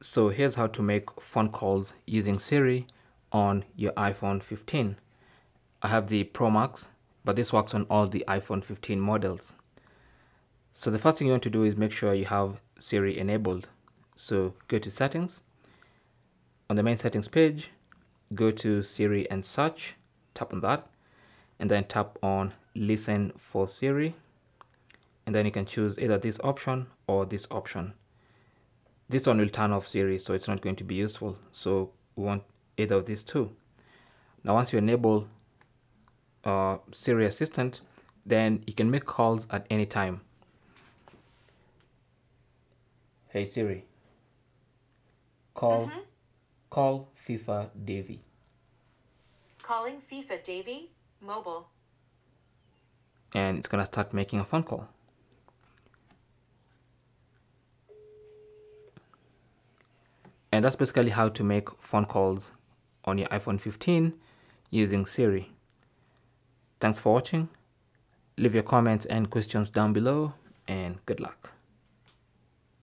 So here's how to make phone calls using Siri on your iPhone 15. I have the Pro Max, but this works on all the iPhone 15 models. So the first thing you want to do is make sure you have Siri enabled. So go to settings. On the main settings page, go to Siri and search, tap on that, and then tap on listen for Siri. And then you can choose either this option or this option. This one will turn off Siri, so it's not going to be useful. So we want either of these two. Now, once you enable Siri Assistant, then you can make calls at any time. Hey Siri, call FIFA Davy. Calling FIFA Davy, mobile. And it's gonna start making a phone call. And that's basically how to make phone calls on your iPhone 15 using Siri. Thanks for watching. Leave your comments and questions down below, and good luck.